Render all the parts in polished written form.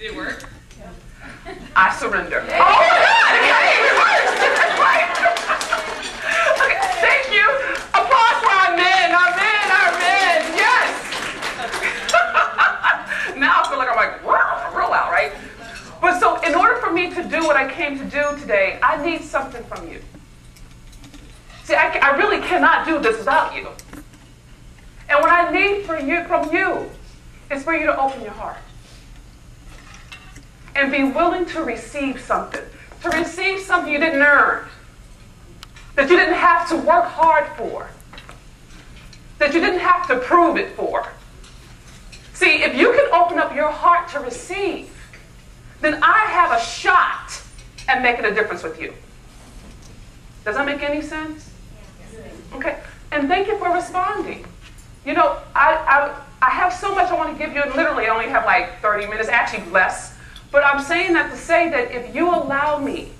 Did it work? I surrender. Oh my God! Right? Okay, thank you. Applause for our men, our men, our men. Yes. Now I feel like I'm like, wow, real loud, right? But so in order for me to do what I came to do today, I need something from you. See, I really cannot do this without you. And what I need from you is for you to open your heart and be willing to receive something you didn't earn, that you didn't have to work hard for, that you didn't have to prove it for. See, if you can open up your heart to receive, then I have a shot at making a difference with you. Does that make any sense? Okay, and thank you for responding. You know, I have so much I want to give you, and literally I only have like 30 minutes, actually less. But I'm saying that to say that if you allow me,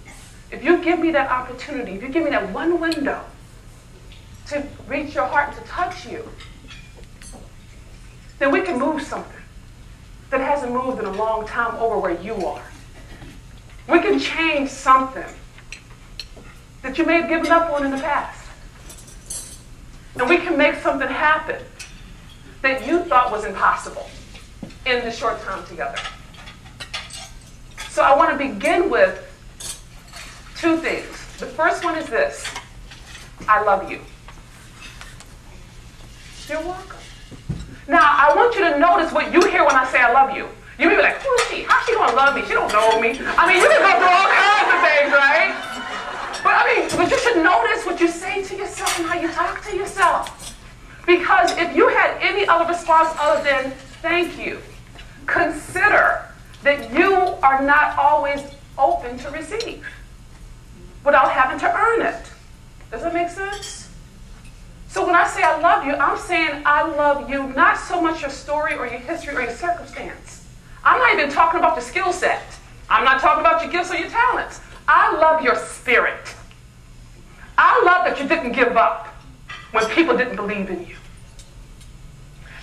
if you give me that opportunity, if you give me that one window to reach your heart and to touch you, then we can move something that hasn't moved in a long time over where you are. We can change something that you may have given up on in the past. And we can make something happen that you thought was impossible in the short time together. So I want to begin with two things. The first one is this: I love you. You're welcome. Now, I want you to notice what you hear when I say I love you. You may be like, who is she? How's she gonna love me? She don't know me. I mean, you can go through all kinds of things, right? But you should notice what you say to yourself and how you talk to yourself. Because if you had any other response other than thank you, consider that you are not always open to receive without having to earn it. Does that make sense? So when I say I love you, I'm saying I love you, not so much your story or your history or your circumstance. I'm not even talking about your skill set. I'm not talking about your gifts or your talents. I love your spirit. I love that you didn't give up when people didn't believe in you.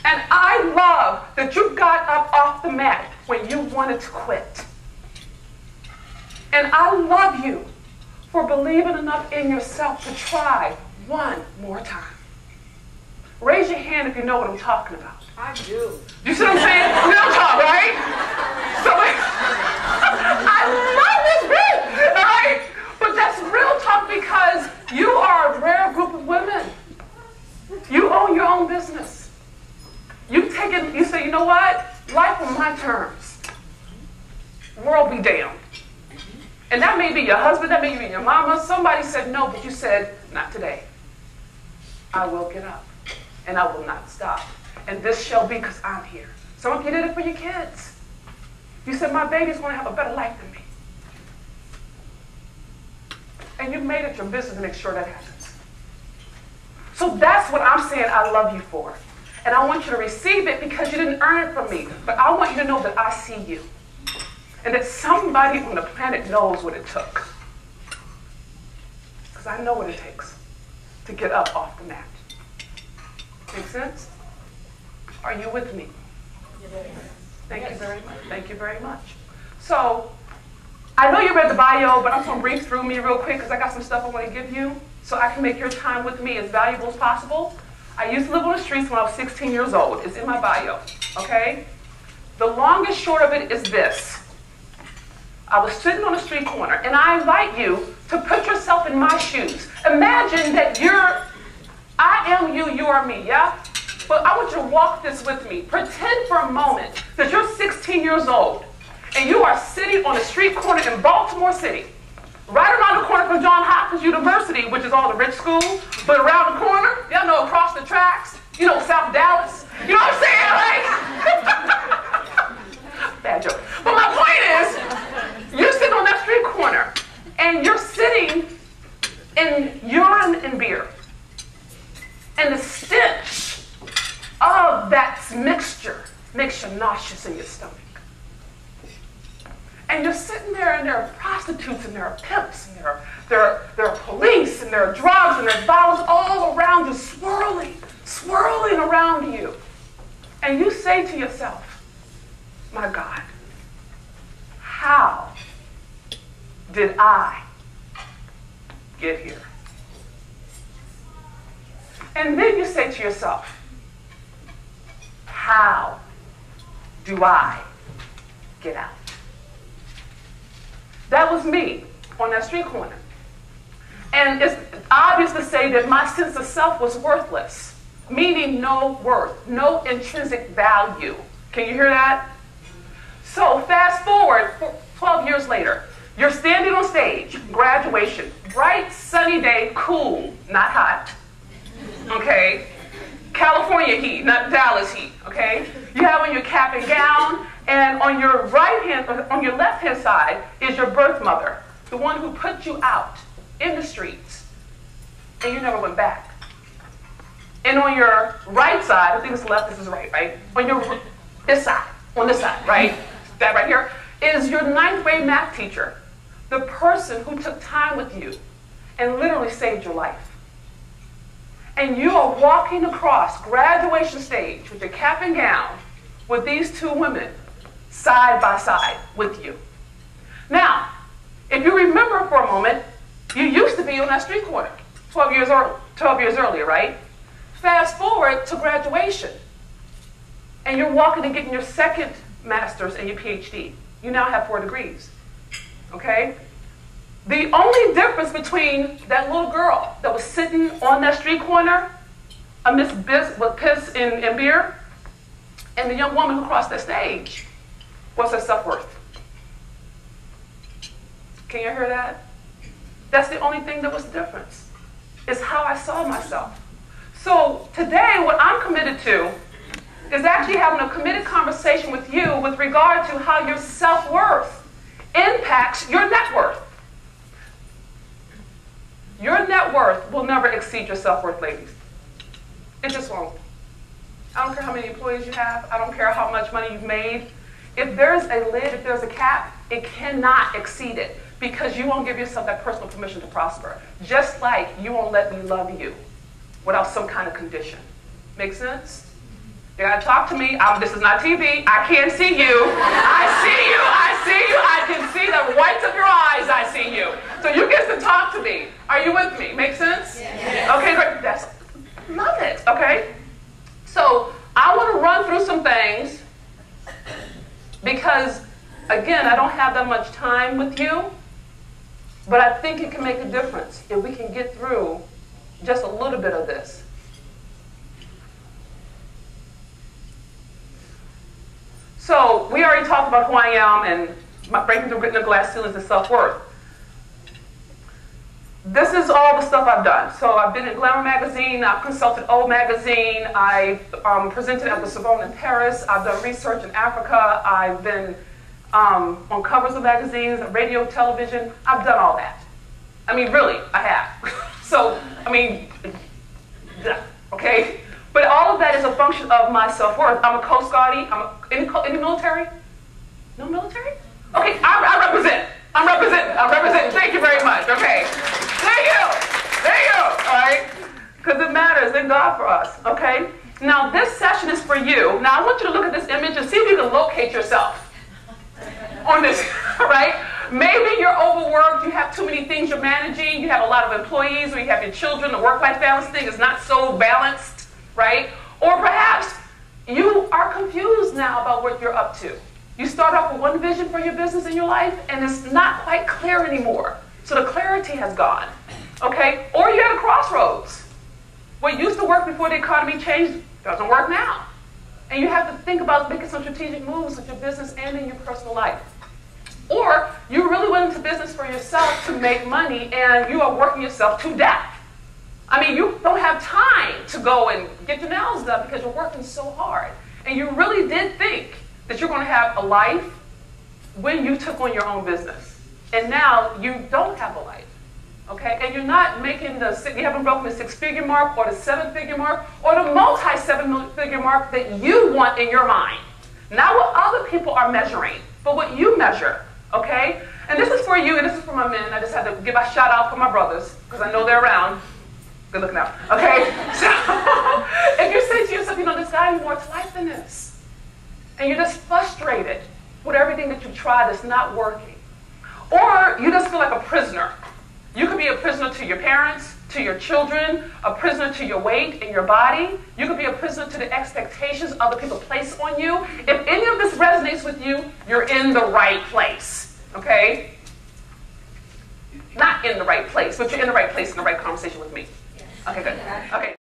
And I love that you got up off the mat when you wanted to quit. And I love you for believing enough in yourself to try one more time. Raise your hand if you know what I'm talking about. I do. You see what I'm saying? Real talk, right? So I love this bit, all right? But that's real talk because you are a rare group of women. You own your own business. You say, you know what? Life on my terms. World be damned. And that may be your husband, that may be your mama. Somebody said no, but you said, not today. I will get up and I will not stop. And this shall be because I'm here. Some of you did it for your kids. You said, my baby's going to have a better life than me. And you made it your business to make sure that happens. So that's what I'm saying I love you for. And I want you to receive it because you didn't earn it from me. But I want you to know that I see you. And that somebody on the planet knows what it took. Because I know what it takes to get up off the mat. Make sense? Are you with me? Thank you very much. Thank you very much. So, I know you read the bio, but I'm going to breeze through me real quick because I got some stuff I want to give you so I can make your time with me as valuable as possible. I used to live on the streets when I was 16 years old. It's in my bio, okay? The long and short of it is this. I was sitting on a street corner, and I invite you to put yourself in my shoes. Imagine that I am you, you are me, yeah? But I want you to walk this with me. Pretend for a moment that you're 16 years old, and you are sitting on a street corner in Baltimore City, right around the corner from Johns Hopkins University, which is all the rich schools, but around the corner, y'all know, across the tracks, you know, South Dallas. You know what I'm saying, right? Bad joke. But my point is, you're sitting on that street corner, and you're sitting in urine and beer. And the stench of that mixture makes you nauseous in your stomach. And you're sitting there, and there are prostitutes, and there are pimps, and there are police, and there are drugs, and there's violence all around you, swirling around you. And you say to yourself, my God, did I get here? And then you say to yourself, how do I get out? That was me on that street corner. And it's obvious to say that my sense of self was worthless, meaning no worth, no intrinsic value. Can you hear that? So fast forward 12 years later, you're standing on stage, graduation, bright, sunny day, cool, not hot, okay? California heat, not Dallas heat, okay? You have on your cap and gown, and on your on your left-hand side is your birth mother, the one who put you out in the streets, and you never went back. And on your right side, I think it's left, this is right, right? On this side, right? That right here is your 9th grade math teacher, the person who took time with you and literally saved your life. And you are walking across graduation stage with your cap and gown with these two women side by side with you. Now, if you remember for a moment, you used to be on that street corner 12 years earlier, right? Fast forward to graduation, and you're walking and getting your second master's and your PhD. You now have 4 degrees, okay? The only difference between that little girl that was sitting on that street corner, a Miss with piss and beer, and the young woman who crossed that stage was her self-worth. Can you hear that? That's the only thing that was the difference, is how I saw myself. So today, what I'm committed to is actually having a committed conversation with you with regard to how your self-worth impacts your net worth. Your net worth will never exceed your self-worth, ladies. It just won't. I don't care how many employees you have. I don't care how much money you've made. If there's a lid, if there's a cap, it cannot exceed it, because you won't give yourself that personal permission to prosper. Just like you won't let me love you without some kind of condition. Make sense? You gotta talk to me. This is not TV. I can't see you. I see you. I see you. I can see the whites of your eyes. I see you. So you get to talk to me. Are you with me? Make sense? Yes. Okay, great. Love it. Okay. So I want to run through some things because, again, I don't have that much time with you, but I think it can make a difference if we can get through just a little bit of this. So we already talked about who I am and my breaking through the glass ceilings and self-worth. This is all the stuff I've done. So I've been in Glamour magazine, I've consulted O magazine, I presented at the Sorbonne in Paris, I've done research in Africa, I've been on covers of magazines, radio, television, I've done all that. I mean, really, I have. So, I mean, okay? But all of that is a function of my self-worth. I'm a Coast Guardie. In the military? No military? Okay, I represent. I'm representing. Thank you very much. Okay. There you go. All right? Because it matters. Thank God for us. Okay? Now, this session is for you. Now, I want you to look at this image and see if you can locate yourself on this, right? Maybe you're overworked, you have too many things you're managing, you have a lot of employees, or you have your children, the work-life balance thing is not so balanced, right? Or perhaps you are confused now about what you're up to. You start off with one vision for your business in your life, and it's not quite clear anymore. So the clarity has gone, okay? Or you're at a crossroads. What used to work before the economy changed doesn't work now. And you have to think about making some strategic moves with your business and in your personal life. Or you really went into business for yourself to make money, and you are working yourself to death. I mean, you don't have time to go and get your nails done because you're working so hard. And you really did think that you're going to have a life when you took on your own business. And now you don't have a life, okay? And you're not making you haven't broken the 6-figure mark or the 7-figure mark or the multi-7-figure mark that you want in your mind. Not what other people are measuring, but what you measure, okay? And this is for you, and this is for my men. I just had to give a shout out for my brothers because I know they're around. Good looking out, okay? So if you say to yourself, you know, there's got to be more to life than this, and you're just frustrated with everything that you tried that's not working, Or you just feel like a prisoner. You could be a prisoner to your parents, to your children, a prisoner to your weight in your body. You could be a prisoner to the expectations other people place on you. If any of this resonates with you, you're in the right place, okay? Not in the right place, but you're in the right place in the right conversation with me. Okay, good. Okay.